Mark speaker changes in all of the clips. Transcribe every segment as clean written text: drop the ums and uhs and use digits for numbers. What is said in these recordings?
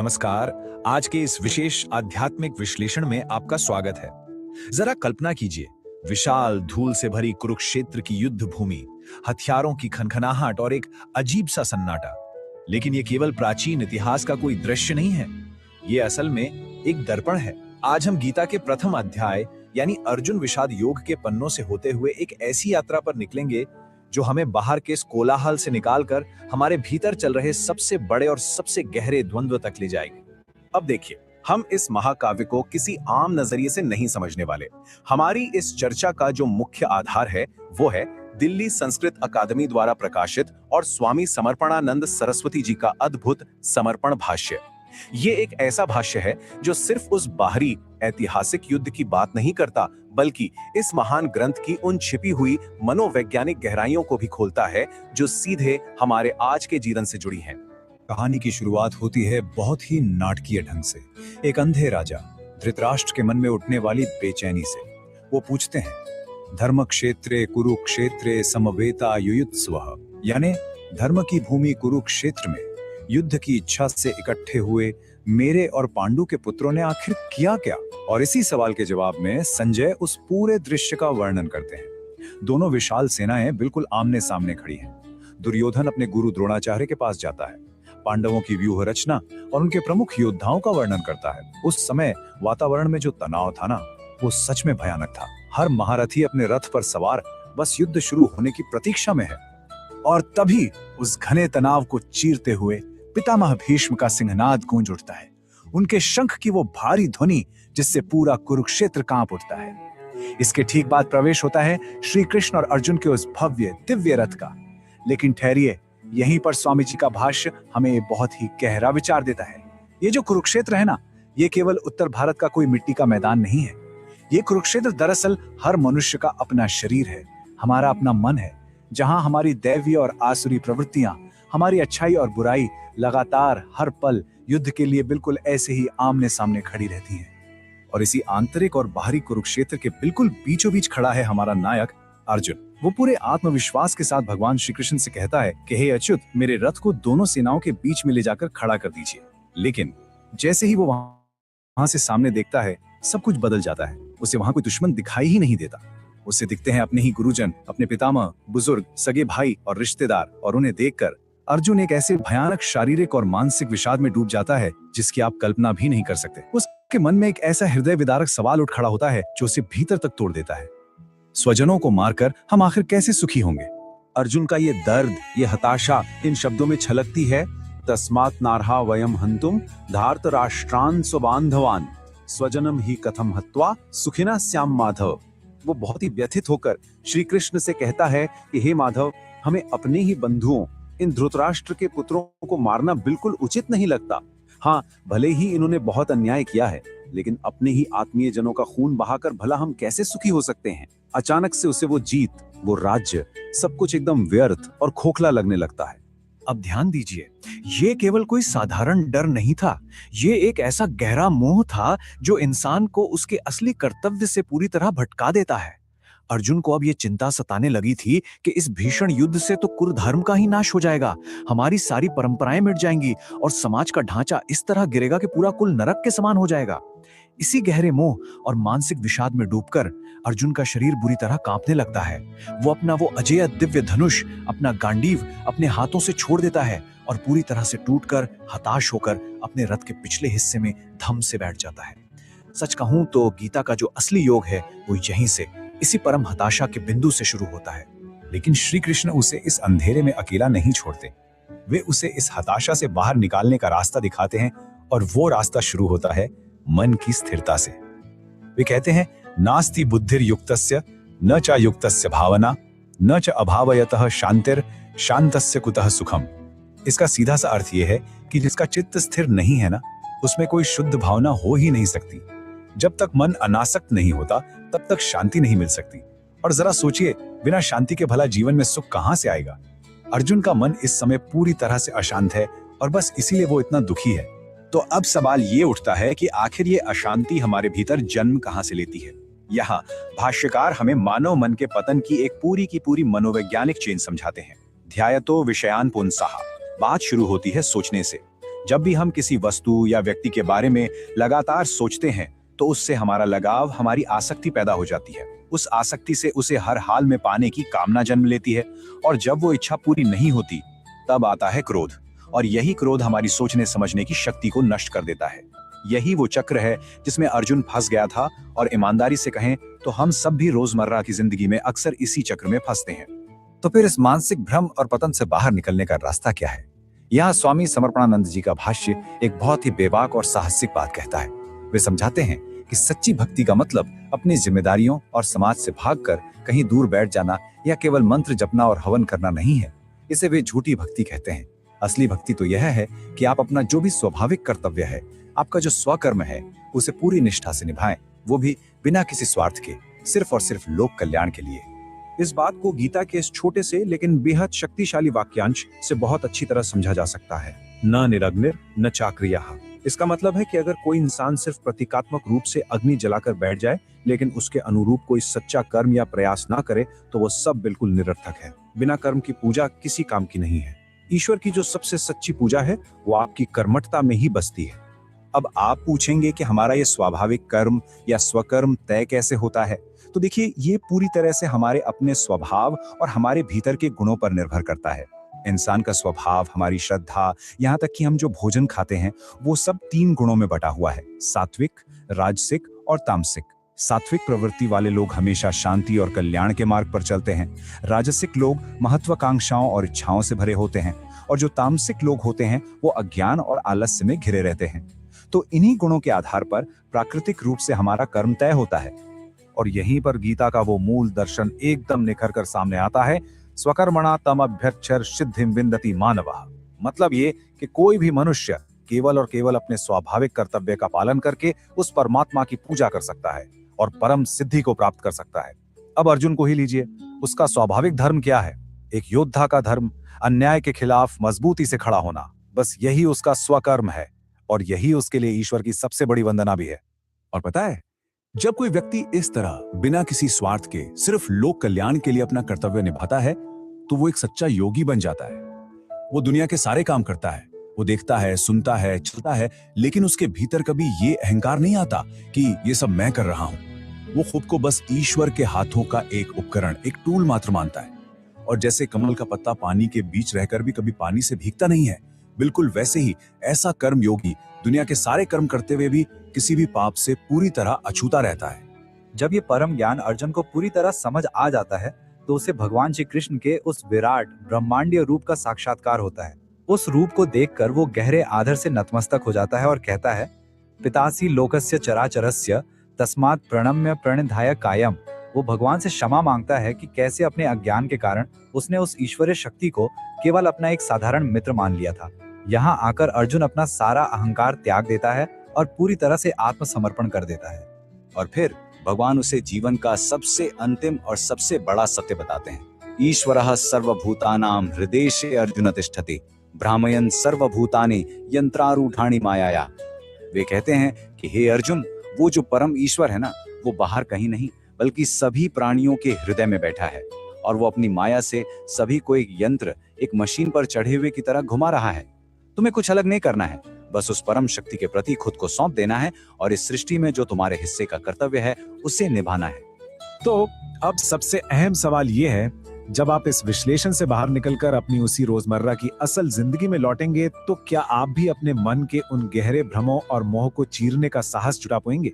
Speaker 1: नमस्कार। आज के इस विशेष आध्यात्मिक विश्लेषण में आपका स्वागत है। जरा कल्पना कीजिए, विशाल धूल से भरी कुरुक्षेत्र की युद्ध भूमि, हथियारों की खनखनाहट और एक अजीब सा सन्नाटा। लेकिन ये केवल प्राचीन इतिहास का कोई दृश्य नहीं है, ये असल में एक दर्पण है। आज हम गीता के प्रथम अध्याय यानी अर्जुन विषाद योग के पन्नों से होते हुए एक ऐसी यात्रा पर निकलेंगे जो हमें बाहर के इस कोलाहल से निकालकर हमारे भीतर चल रहे सबसे बड़े और सबसे गहरे द्वंद्व तक ले जाएगी। अब देखिए, हम इस महाकाव्य को किसी आम नजरिए से नहीं समझने वाले। हमारी इस चर्चा का जो मुख्य आधार है वो है दिल्ली संस्कृत अकादमी द्वारा प्रकाशित और स्वामी समर्पणानंद सरस्वती जी का अद्भुत समर्पण भाष्य। ये एक ऐसा भाष्य है जो सिर्फ उस बाहरी ऐतिहासिक युद्ध की बात नहीं करता, बल्कि इस महान ग्रंथ की उन छिपी हुई मनोवैज्ञानिक गहराइयों को भी खोलता है जो सीधे हमारे आज के जीवन से जुड़ी हैं। कहानी की शुरुआत होती है बहुत ही नाटकीय ढंग से। एक अंधे राजा धृतराष्ट्र के मन में उठने वाली बेचैनी से। वो पूछते हैं, धर्म क्षेत्रे कुरुक्षेत्रे समवेता युयुत्सवः, यानी धर्म की भूमि कुरुक्षेत्र में युद्ध की इच्छा से इकट्ठे हुए मेरे और पांडु के पुत्रों ने आखिर किया क्या? और इसी सवाल के जवाब में संजय उस पूरे दृश्य का वर्णन करते हैं। दोनों विशाल सेनाएं बिल्कुल आमने सामने खड़ी हैं। दुर्योधन अपने गुरु द्रोणाचार्य के पास जाता है, पांडवों की व्यूह रचना और उनके प्रमुख योद्धाओं का वर्णन करता है। उस समय वातावरण में जो तनाव था ना, वो सच में भयानक था। हर महारथी अपने रथ पर सवार बस युद्ध शुरू होने की प्रतीक्षा में है। और तभी उस घने तनाव को चीरते हुए पितामह भीष्म का सिंहनाद गूंज उठता है। उनके शंख की वो भारी ध्वनि जिससे पूरा कुरुक्षेत्र कांप उठता है। इसके ठीक बाद प्रवेश होता है श्री कृष्ण और अर्जुन के उस भव्य दिव्य रथ का। लेकिन ठहरिए, यहीं पर स्वामी जी का भाष्य हमें बहुत ही गहरा विचार देता है। ये जो कुरुक्षेत्र है ना, ये केवल उत्तर भारत का कोई मिट्टी का मैदान नहीं है। ये कुरुक्षेत्र दरअसल हर मनुष्य का अपना शरीर है, हमारा अपना मन है, जहां हमारी दैवीय और आसुरी प्रवृत्तियां, हमारी अच्छाई और बुराई लगातार हर पल युद्ध के लिए बिल्कुल ऐसे ही आमने सामने खड़ी रहती हैं। और इसी आंतरिक और बाहरी कुरुक्षेत्र के बिल्कुल बीचों बीच खड़ा है हमारा नायक अर्जुन। वो पूरे आत्मविश्वास के साथ भगवान श्री कृष्ण से कहता है कि हे अच्युत, मेरे रथ को दोनों सेनाओं के बीच में ले जाकर खड़ा कर दीजिए। लेकिन जैसे ही वो वहां से सामने देखता है, सब कुछ बदल जाता है। उसे वहां कोई दुश्मन दिखाई ही नहीं देता। उसे दिखते हैं अपने ही गुरुजन, अपने पितामह, बुजुर्ग, सगे भाई और रिश्तेदार। और उन्हें देखकर अर्जुन एक ऐसे भयानक शारीरिक और मानसिक विषाद में डूब जाता है जिसकी आप कल्पना भी नहीं कर सकते। उसके मन में एक ऐसा हृदय विदारक सवाल उठ खड़ा होता है जो उसे भीतर तक तोड़ देता है। स्वजनों को मारकर हम आखिर कैसे सुखी होंगे? अर्जुन का ये दर्द, ये हताशा इन शब्दों में छलकती है। तस्मात् नार्हा वयम हंतुम धार्त राष्ट्रान स्वबांधवान स्वजनम ही कथम हत्वा सुखिना श्याम माधव। वो बहुत ही व्यथित होकर श्री कृष्ण से कहता है कि हे माधव, हमें अपने ही बंधुओं, इन धृतराष्ट्र के पुत्रों को मारना बिल्कुल उचित नहीं लगता। हाँ, भले ही इन्होंने बहुत अन्याय किया है, लेकिन अपने ही आत्मीय जनों का खून बहाकर भला हम कैसे सुखी हो सकते हैं? अचानक से उसे वो जीत, वो राज्य, सब कुछ एकदम व्यर्थ और खोखला लगने लगता है। अब ध्यान दीजिए, ये केवल कोई साधारण डर नहीं था, ये एक ऐसा गहरा मोह था जो इंसान को उसके असली कर्तव्य से पूरी तरह भटका देता है। अर्जुन को अब ये चिंता सताने लगी थी कि इस भीषण युद्ध से तो कुलधर्म का ही नाश हो जाएगा, हमारी सारी परंपराएं मिट जाएंगी और समाज का ढांचा इस तरह गिरेगा कि पूरा कुल नरक के समान हो जाएगा। इसी गहरे मोह और मानसिक विषाद में डूबकर अर्जुन का शरीर बुरी तरह कांपने लगता है। वो अपना वो अजेय दिव्य धनुष, अपना गांडीव अपने हाथों से छोड़ देता है और पूरी तरह से टूटकर, हताश होकर अपने रथ के पिछले हिस्से में धम से बैठ जाता है। सच कहूं तो गीता का जो असली योग है वो यहीं से, इसी परम हताशा के बिंदु से शुरू होता है। लेकिन श्री कृष्ण उसे इस अंधेरे में अकेला नहीं छोड़ते। वे उसे इस हताशा से बाहर निकालने का रास्ता दिखाते हैं और वो रास्ता शुरू होता है मन की स्थिरता से। वे कहते हैं, नास्ति बुद्धिर युक्तस्य न च युक्तस्य भावना न च अभावयतः शांतिर शांतस्य कुतः सुखम। इसका सीधा सा अर्थ यह है कि जिसका चित्त स्थिर नहीं है ना, उसमें कोई शुद्ध भावना हो ही नहीं सकती। जब तक मन अनासक्त नहीं होता तब तक शांति नहीं मिल सकती। और जरा सोचिए, बिना शांति के भला जीवन में सुख कहां से आएगा? अर्जुन का मन इस समय पूरी तरह से अशांत है और बस इसीलिए वो इतना दुखी है। तो अब सवाल ये उठता है कि आखिर ये अशांति हमारे भीतर जन्म कहां से लेती है? यहाँ भाष्यकार हमें मानव मन के पतन की एक पूरी की पूरी मनोवैज्ञानिक चेन समझाते हैं। ध्यायतो विषयान पुंसः। बात शुरू होती है सोचने से। जब भी हम किसी वस्तु या व्यक्ति के बारे में लगातार सोचते हैं तो उससे हमारा लगाव, हमारी आसक्ति पैदा हो जाती है। उस आसक्ति से उसे हर हाल में पाने की कामना जन्म लेती है और जब वो इच्छा पूरी नहीं होती तब आता है क्रोध, और यही क्रोध हमारी सोचने समझने की शक्ति को नष्ट कर देता है। यही वो चक्र है जिसमें अर्जुन फंस गया था, और ईमानदारी से कहें तो हम सब भी रोजमर्रा की जिंदगी में अक्सर इसी चक्र में फंसते हैं। तो फिर इस मानसिक भ्रम और पतन से बाहर निकलने का रास्ता क्या है? यहाँ स्वामी समर्पणानंद जी का भाष्य एक बहुत ही बेबाक और साहसिक बात कहता है। वे समझाते हैं कि सच्ची भक्ति का मतलब अपनी जिम्मेदारियों और समाज से भागकर कहीं दूर बैठ जाना या केवल मंत्र जपना और हवन करना नहीं है। इसे वे झूठी भक्ति कहते हैं। असली भक्ति तो यह है कि आप अपना जो भी स्वाभाविक कर्तव्य है, आपका जो स्वकर्म है, उसे पूरी निष्ठा से निभाएं, वो भी बिना किसी स्वार्थ के, सिर्फ और सिर्फ लोक कल्याण के लिए। इस बात को गीता के इस छोटे से लेकिन बेहद शक्तिशाली वाक्यांश से बहुत अच्छी तरह समझा जा सकता है। न निरग्निर न चाक्रियाः। इसका मतलब है कि अगर कोई इंसान सिर्फ प्रतीकात्मक रूप से अग्नि जलाकर बैठ जाए लेकिन उसके अनुरूप कोई सच्चा कर्म या प्रयास ना करे तो वो सब बिल्कुल निरर्थक है। बिना कर्म की पूजा किसी काम की नहीं है। ईश्वर की जो सबसे सच्ची पूजा है वो आपकी कर्मठता में ही बसती है। अब आप पूछेंगे कि हमारा ये स्वाभाविक कर्म या स्वकर्म तय कैसे होता है? तो देखिए, ये पूरी तरह से हमारे अपने स्वभाव और हमारे भीतर के गुणों पर निर्भर करता है। इंसान का स्वभाव, हमारी श्रद्धा, यहाँ तक कि हम जो भोजन खाते हैं, वो सब 3 गुणों में बटा हुआ है: सात्विक, राजसिक और तामसिक। सात्विक प्रवृत्ति वाले लोग हमेशा शांति और कल्याण के मार्ग पर चलते हैं। राजसिक लोग महत्वाकांक्षाओं और इच्छाओं से भरे होते हैं, और जो तामसिक लोग होते हैं वो अज्ञान और आलस्य में घिरे रहते हैं। तो इन्हीं गुणों के आधार पर प्राकृतिक रूप से हमारा कर्म तय होता है। और यहीं पर गीता का वो मूल दर्शन एकदम निखर कर सामने आता है: स्वकर्मणा तम अभ्यक्षर सिद्धिम विन्दति मानवः। मतलब ये कि कोई भी मनुष्य केवल और केवल अपने स्वाभाविक कर्तव्य का पालन करके उस परमात्मा की पूजा कर सकता है और परम सिद्धि को प्राप्त कर सकता है। अब अर्जुन को ही लीजिए, उसका स्वाभाविक धर्म क्या है? एक योद्धा का धर्म, अन्याय के खिलाफ मजबूती से खड़ा होना। बस यही उसका स्वकर्म है, और यही उसके लिए ईश्वर की सबसे बड़ी वंदना भी है। और पता है, जब कोई व्यक्ति इस तरह बिना किसी स्वार्थ के सिर्फ लोक कल्याण के लिए अपना कर्तव्य निभाता है तो वो एक सच्चा योगी बन जाता है। वो दुनिया के सारे काम करता है, वो देखता है, सुनता है, चलता है, लेकिन उसके भीतर कभी ये अहंकार नहीं आता कि ये सब मैं कर रहा हूं। वो खुद को बस ईश्वर के हाथों का एक उपकरण, एक टूल मात्र मानता है। और जैसे कमल का पत्ता पानी के बीच रहकर भी कभी पानी से भीगता नहीं है, बिल्कुल वैसे ही ऐसा कर्म योगी दुनिया के सारे कर्म करते हुए भी किसी भी पाप से पूरी तरह अछूता रहता है।
Speaker 2: जब ये परम ज्ञान अर्जुन को पूरी तरह समझ आ जाता है तो उसे भगवान श्री कृष्ण के उस विराट ब्रह्मांडीय रूप का साक्षात्कार होता है। उस रूप को देखकर वो गहरे आदर से नतमस्तक हो जाता है और कहता है: पितासी लोकस्य चराचरस्य तस्मात् प्रणम्य प्रणिधाय कायम। वो भगवान से क्षमा मांगता है कि कैसे अपने अज्ञान के कारण उसने उस ईश्वरीय शक्ति को केवल अपना एक साधारण मित्र मान लिया था। यहाँ आकर अर्जुन अपना सारा अहंकार त्याग देता है और पूरी तरह से आत्मसमर्पण कर देता है।
Speaker 1: और फिर भगवान उसे जीवन का सबसे अंतिम और सबसे बड़ा सत्य बताते हैं: ईश्वरः सर्वभूतानां हृदयेषु अर्जुन तिष्ठति भ्रामयन् सर्वभूतानि यंत्रारूढ़ाणि मायाया। वे कहते हैं कि हे अर्जुन, वो जो परम ईश्वर है ना, वो बाहर कहीं नहीं बल्कि सभी प्राणियों के हृदय में बैठा है, और वो अपनी माया से सभी को एक यंत्र, एक मशीन पर चढ़े हुए की तरह घुमा रहा है। तुम्हें कुछ अलग नहीं करना है, बस उस परम शक्ति के प्रति खुद को सौंप देना है और इस सृष्टि में जो तुम्हारे हिस्से का कर्तव्य है उसे निभाना है।
Speaker 3: तो अब सबसे अहम सवाल ये है, जब आप इस विश्लेषण से बाहर निकलकर अपनी उसी रोजमर्रा की असल जिंदगी में लौटेंगे तो क्या आप भी अपने मन के उन गहरे भ्रमों और मोह को चीरने का साहस जुटा पाएंगे?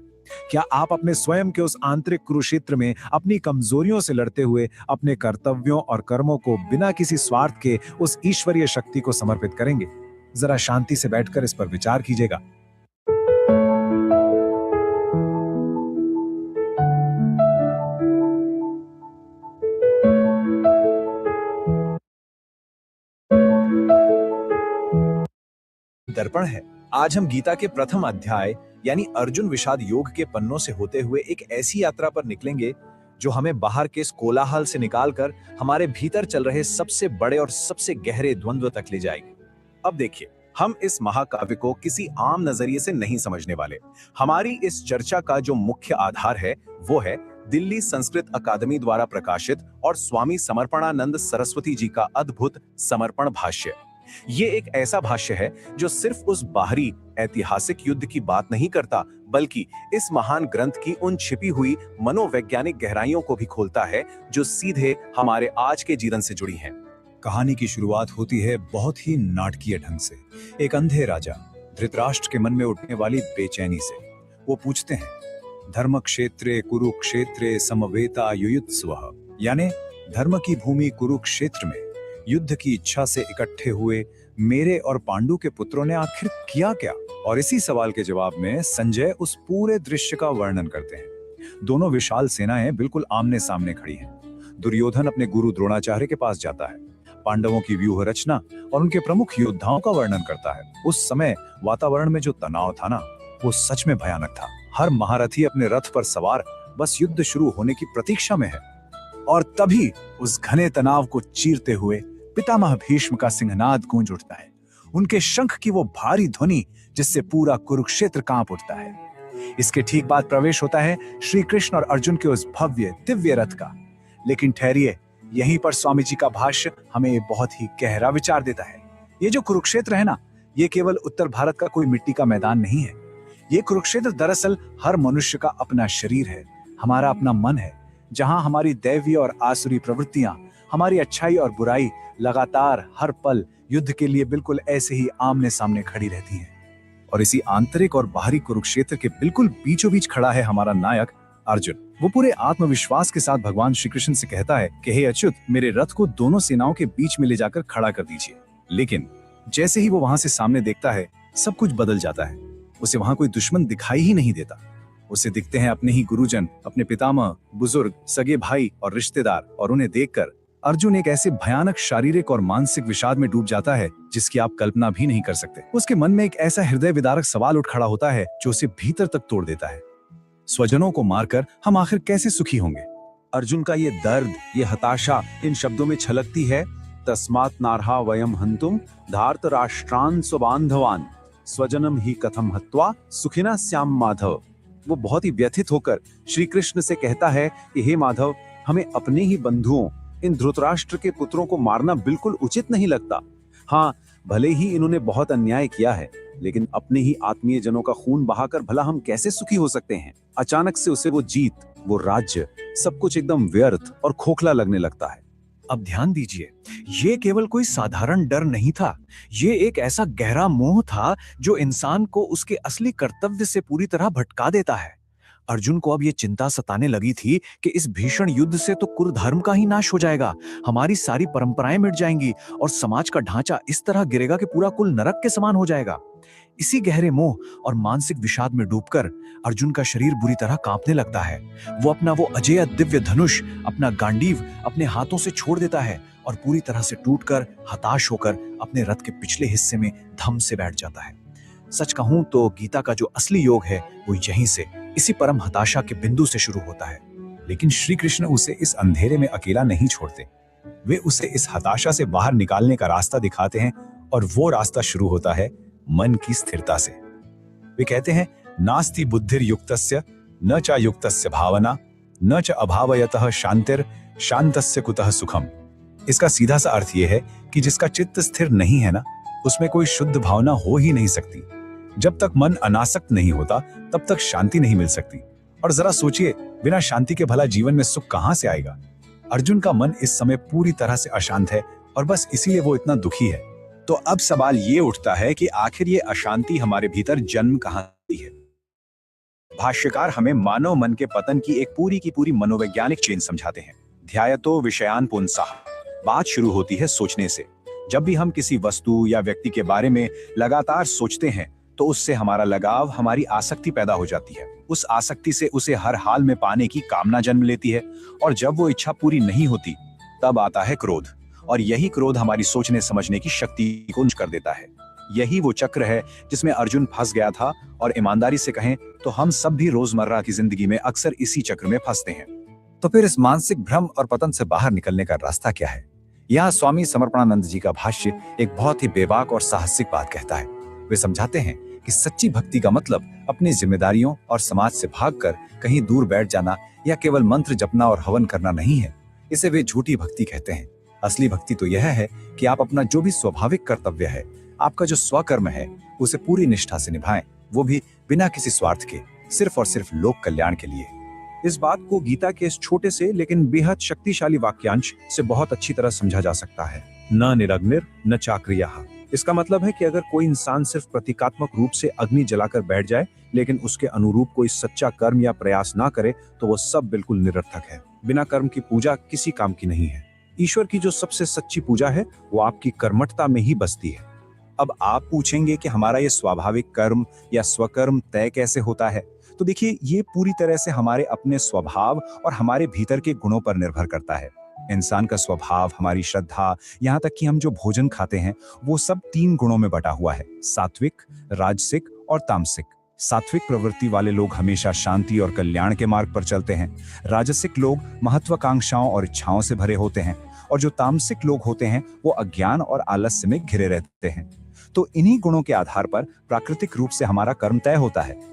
Speaker 3: क्या आप अपने स्वयं के उस आंतरिक कुरुक्षेत्र में अपनी कमजोरियों से लड़ते हुए अपने कर्तव्यों और कर्मों को बिना किसी स्वार्थ के उस ईश्वरीय शक्ति को समर्पित करेंगे? जरा शांति से बैठकर इस पर विचार कीजिएगा।
Speaker 1: दर्पण है। आज हम गीता के प्रथम अध्याय यानी अर्जुन विषाद योग के पन्नों से होते हुए एक ऐसी यात्रा पर निकलेंगे जो हमें बाहर के इस कोलाहल से निकालकर हमारे भीतर चल रहे सबसे बड़े और सबसे गहरे द्वंद्व तक ले जाएगी। अब देखिए, हम इस महाकाव्य को किसी आम नजरिए से नहीं समझने वाले। हमारी इस चर्चा का जो मुख्य आधार है वो है दिल्ली संस्कृत अकादमी द्वारा प्रकाशित और स्वामी समर्पणानंद सरस्वती जी का अद्भुत समर्पण भाष्य। ये एक ऐसा भाष्य है जो सिर्फ उस बाहरी ऐतिहासिक युद्ध की बात नहीं करता, बल्कि इस महान ग्रंथ की उन छिपी हुई मनोवैज्ञानिक गहराइयों को भी खोलता है जो सीधे हमारे आज के जीवन से जुड़ी हैं।
Speaker 2: कहानी की शुरुआत होती है बहुत ही नाटकीय ढंग से। एक अंधे राजा धृतराष्ट्र के मन में उठने वाली बेचैनी से। वो पूछते हैं, धर्म क्षेत्रे कुरुक्षेत्रे समवेता युयुत्सवः, यानी धर्म की भूमि कुरुक्षेत्र में युद्ध की इच्छा से इकट्ठे हुए मेरे और पांडु के पुत्रों ने आखिर किया क्या? और इसी सवाल के जवाब में संजय उस पूरे दृश्य का वर्णन करते हैं। दोनों विशाल सेनाएं बिल्कुल आमने सामने खड़ी हैं। दुर्योधन अपने गुरु द्रोणाचार्य के पास जाता है, पांडवों की व्यूह रचना और उनके प्रमुख योद्धाओं का वर्णन करता है। उस समय वातावरण में जो तनाव था ना, वो सच में भयानक था। हर महारथी अपने रथ पर सवार बस युद्ध शुरू होने की प्रतीक्षा में है। और तभी उस घने तनाव को चीरते हुए पितामह भीष्म का सिंहनाद गूंज उठता है। उनके शंख की वो भारी ध्वनि जिससे पूरा कुरुक्षेत्र कांप उठता है। इसके ठीक बाद प्रवेश होता है श्री कृष्ण और अर्जुन के उस भव्य दिव्य रथ का। लेकिन ठहरिए, यहीं पर स्वामी जी का भाष्य हमें बहुत ही गहरा विचार देता है। ये जो कुरुक्षेत्र है ना, ये केवल उत्तर भारत का कोई मिट्टी का मैदान नहीं है। ये कुरुक्षेत्र दरअसल हर मनुष्य का अपना शरीर है, हमारा अपना मन है, जहां हमारी दैवीय और आसुरी प्रवृत्तियां, हमारी अच्छाई और बुराई लगातार हर पल युद्ध के लिए बिल्कुल ऐसे ही आमने सामने खड़ी रहती हैं। और इसी आंतरिक और बाहरी कुरुक्षेत्र के बिल्कुल बीचों बीच खड़ा है हमारा नायक अर्जुन। वो पूरे आत्मविश्वास के साथ भगवान श्री कृष्ण से कहता है कि हे अच्युत, मेरे रथ को दोनों सेनाओं के बीच में ले जाकर खड़ा कर दीजिए। लेकिन जैसे ही वो वहां से सामने देखता है, सब कुछ बदल जाता है। उसे वहां कोई दुश्मन दिखाई ही नहीं देता। उसे दिखते हैं अपने ही गुरुजन, अपने पितामह, बुजुर्ग, सगे भाई और रिश्तेदार। और उन्हें देखकर अर्जुन एक ऐसे भयानक शारीरिक और मानसिक विषाद में डूब जाता है जिसकी आप कल्पना भी नहीं कर सकते। उसके मन में एक ऐसा हृदय विदारक सवाल उठ खड़ा होता है जो उसे भीतर तक तोड़ देता है। स्वजनों को मारकर हम आखिर कैसे सुखी होंगे?
Speaker 1: अर्जुन का ये दर्द, ये हताशा इन शब्दों में छलकती है। तस्मात् नार्हा वयम हंतुम धार्त राष्ट्रान स्वबांधवान स्वजनम ही कथम हत्वा सुखिना श्याम माधव। वो बहुत ही व्यथित होकर श्री कृष्ण से कहता है कि हे माधव, हमें अपने ही बंधुओं, इन धृतराष्ट्र के पुत्रों को मारना बिल्कुल उचित नहीं लगता। हाँ, भले ही इन्होंने बहुत अन्याय किया है, लेकिन अपने ही आत्मीय जनों का खून बहाकर भला हम कैसे सुखी हो सकते हैं? अचानक से उसे वो जीत, वो राज्य, सब कुछ एकदम व्यर्थ और खोखला लगने लगता है।
Speaker 3: अब ध्यान दीजिए, ये केवल कोई साधारण डर नहीं था। ये एक ऐसा गहरा मोह था जो इंसान को उसके असली कर्तव्य से पूरी तरह भटका देता है। अर्जुन को अब ये चिंता सताने लगी थी कि इस भीषण युद्ध से तो कुरुधर्म का ही नाश हो जाएगा, हमारी सारी परंपराएं मिट जाएंगी और समाज का ढांचा इस तरह गिरेगा कि पूरा कुल नरक के समान हो जाएगा। इसी गहरे मोह और मानसिक विषाद में डूबकर अर्जुन का शरीर बुरी तरह कांपने लगता है। वो अपना वो अजेय दिव्य धनुष, अपना गांडीव अपने हाथों से छोड़ देता है और पूरी तरह से टूटकर, हताश होकर अपने रथ के पिछले हिस्से में धम से बैठ जाता है। सच कहूं तो गीता का जो असली योग है वो यहीं से, इसी परम हताशा के बिंदु से शुरू होता है।
Speaker 2: लेकिन श्री कृष्ण उसे इस अंधेरे में अकेला नहीं छोड़ते। वे उसे इस हताशा से बाहर निकालने का रास्ता दिखाते हैं, और वो रास्ता शुरू होता है मन की स्थिरता से। वे कहते हैं, नास्ति बुद्धिर युक्तस्य न च युक्तस्य भावना न च अभावयतः शांतिर शांतस्य कुतः सुखम। इसका सीधा सा अर्थ यह है कि जिसका चित्त स्थिर नहीं है ना, उसमें कोई शुद्ध भावना हो ही नहीं सकती। जब तक मन अनासक्त नहीं होता तब तक शांति नहीं मिल सकती। और जरा सोचिए, बिना शांति के भला जीवन में सुख कहां से आएगा? अर्जुन का मन इस समय पूरी तरह से अशांत है और बस इसीलिए वो इतना दुखी है। तो अब सवाल ये उठता है कि आखिर ये अशांति हमारे भीतर जन्म कहां ली है? भाष्यकार हमें मानव मन के पतन की एक पूरी की पूरी मनोवैज्ञानिक चेन समझाते हैं। ध्यायतो विषयान पुंसः। बात शुरू होती है सोचने से। जब भी हम किसी वस्तु या व्यक्ति के बारे में लगातार सोचते हैं तो उससे हमारा लगाव, हमारी आसक्ति पैदा हो जाती है। उस आसक्ति से उसे हर हाल में पाने की कामना जन्म लेती है, और जब वो इच्छा पूरी नहीं होती तब आता है क्रोध, और यही क्रोध हमारी सोचने समझने की शक्ति को नष्ट कर देता है। यही वो चक्र है जिसमें अर्जुन फंस गया था, और ईमानदारी से कहें तो हम सब भी रोजमर्रा की जिंदगी में अक्सर इसी चक्र में फंसते हैं। तो फिर इस मानसिक भ्रम और पतन से बाहर निकलने का रास्ता क्या है? यहाँ स्वामी समर्पणानंद जी का भाष्य एक बहुत ही बेबाक और साहसिक बात कहता है। वे समझाते हैं कि सच्ची भक्ति का मतलब अपनी जिम्मेदारियों और समाज से भागकर कहीं दूर बैठ जाना या केवल मंत्र जपना और हवन करना नहीं है। इसे वे झूठी भक्ति कहते हैं।
Speaker 1: असली भक्ति तो यह है कि आप अपना जो भी स्वाभाविक कर्तव्य है, आपका जो स्वकर्म है, उसे पूरी निष्ठा से निभाएं, वो भी बिना किसी स्वार्थ के, सिर्फ और सिर्फ लोक कल्याण के लिए। इस बात को गीता के इस छोटे से लेकिन बेहद शक्तिशाली वाक्यांश से बहुत अच्छी तरह समझा जा सकता है। न निरग्निर न चाक्रियः। इसका मतलब है कि अगर कोई इंसान सिर्फ प्रतीकात्मक रूप से अग्नि जलाकर बैठ जाए लेकिन उसके अनुरूप कोई सच्चा कर्म या प्रयास ना करे तो वो सब बिल्कुल निरर्थक है। बिना कर्म की पूजा किसी काम की नहीं है। ईश्वर की जो सबसे सच्ची पूजा है वो आपकी कर्मठता में ही बसती है। अब आप पूछेंगे कि हमारा ये स्वाभाविक कर्म या स्वकर्म तय कैसे होता है? तो देखिए, ये पूरी तरह से हमारे अपने स्वभाव और हमारे भीतर के गुणों पर निर्भर करता है। इंसान का स्वभाव, हमारी श्रद्धा, यहाँ तक कि हम जो भोजन खाते हैं, वो सब 3 गुणों में बटा हुआ है: सात्विक, राजसिक और तामसिक। सात्विक प्रवृत्ति वाले लोग हमेशा शांति और कल्याण के मार्ग पर चलते हैं। राजसिक लोग महत्वाकांक्षाओं और इच्छाओं से भरे होते हैं, और जो तामसिक लोग होते हैं वो अज्ञान और आलस्य में घिरे रहते हैं। तो इन्हीं गुणों के आधार पर प्राकृतिक रूप से हमारा कर्म तय होता है।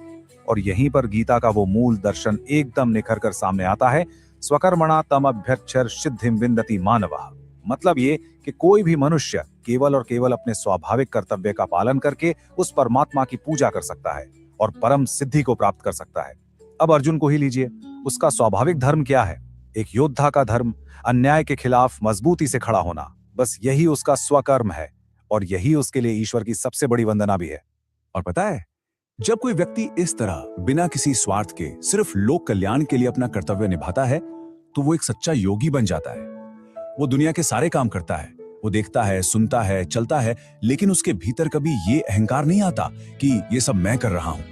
Speaker 1: और यहीं पर गीता का वो मूल दर्शन एकदम निखर कर सामने आता है: स्वकर्मणा तम अभ्यक्षर सिद्धिम विन्दति मानवः। मतलब ये कि कोई भी मनुष्य केवल और केवल अपने स्वाभाविक कर्तव्य का पालन करके उस परमात्मा की पूजा कर सकता है और परम सिद्धि को प्राप्त कर सकता है। अब अर्जुन को ही लीजिए, उसका स्वाभाविक धर्म क्या है? एक योद्धा का धर्म, अन्याय के खिलाफ मजबूती से खड़ा होना। बस यही उसका स्वकर्म है, और यही उसके लिए ईश्वर की सबसे बड़ी वंदना भी है। और पता है, जब कोई व्यक्ति इस तरह बिना किसी स्वार्थ के सिर्फ लोक कल्याण के लिए अपना कर्तव्य निभाता है तो वो एक सच्चा योगी बन जाता है। वो दुनिया के सारे काम करता है, वो देखता है, सुनता है, चलता है, लेकिन उसके भीतर कभी ये अहंकार नहीं आता कि ये सब मैं कर रहा हूं।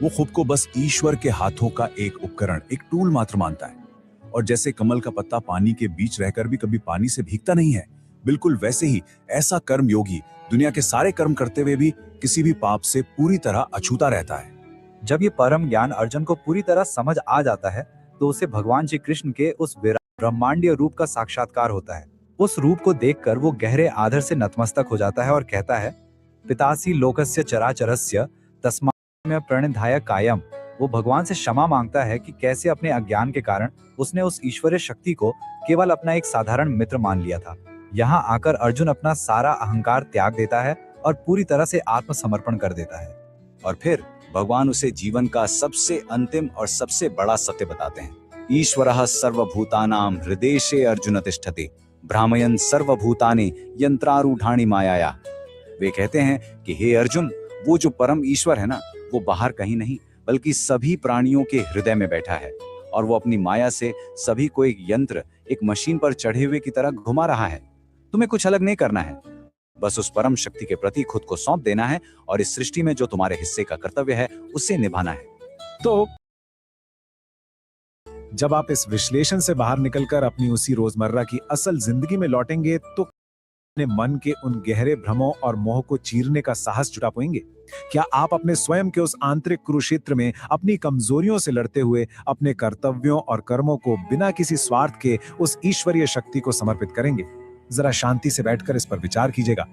Speaker 1: वो खुद को बस ईश्वर के हाथों का एक उपकरण, एक टूल मात्र मानता है। और जैसे कमल का पत्ता पानी के बीच रहकर भी कभी पानी से भीगता नहीं है, बिल्कुल वैसे ही ऐसा कर्म योगी दुनिया के सारे कर्म करते हुए भी किसी भी पाप से पूरी तरह अछूता रहता है।
Speaker 2: जब ये परम ज्ञान अर्जुन को पूरी तरह समझ आ जाता है तो उसे भगवान श्री कृष्ण के उस विराट ब्रह्मांडीय रूप का साक्षात्कार होता है। उस रूप को देखकर वो गहरे आदर से नतमस्तक हो जाता है और कहता है, पितासी लोकस्य चराचरस्य तस्मात् प्रणिधाय कायम। वो भगवान से क्षमा मांगता है कि कैसे अपने अज्ञान के कारण उसने उस ईश्वरीय शक्ति को केवल अपना एक साधारण मित्र मान लिया था। यहाँ आकर अर्जुन अपना सारा अहंकार त्याग देता है और पूरी तरह से आत्मसमर्पण कर देता है।
Speaker 1: और फिर भगवान उसे जीवन का सबसे अंतिम और सबसे बड़ा सत्य बताते हैं: ईश्वरः सर्वभूतानां हृदेशे अर्जुन तिष्ठति भ्रामयन् सर्वभूतानि यंत्रारूढ़ाणि मायाया। वे कहते हैं कि हे अर्जुन, वो जो परम ईश्वर है ना, वो बाहर कहीं नहीं बल्कि सभी प्राणियों के हृदय में बैठा है, और वो अपनी माया से सभी को एक यंत्र, एक मशीन पर चढ़े हुए की तरह घुमा रहा है। तुम्हें कुछ अलग नहीं करना है, बस उस परम शक्ति के प्रति खुद को सौंप देना है और इस सृष्टि में जो तुम्हारे हिस्से का कर्तव्य है उसे निभाना है।
Speaker 3: तो जब आप इस विश्लेषण से बाहर निकलकर अपनी उसी रोजमर्रा की असल जिंदगी में लौटेंगे तो अपने मन के उन गहरे भ्रमों और मोह को चीरने का साहस जुटा पाएंगे। क्या आप अपने स्वयं के उस आंतरिक कुरुक्षेत्र में अपनी कमजोरियों से लड़ते हुए अपने कर्तव्यों और कर्मों को बिना किसी स्वार्थ के उस ईश्वरीय शक्ति को समर्पित करेंगे? जरा शांति से बैठकर इस पर विचार कीजिएगा।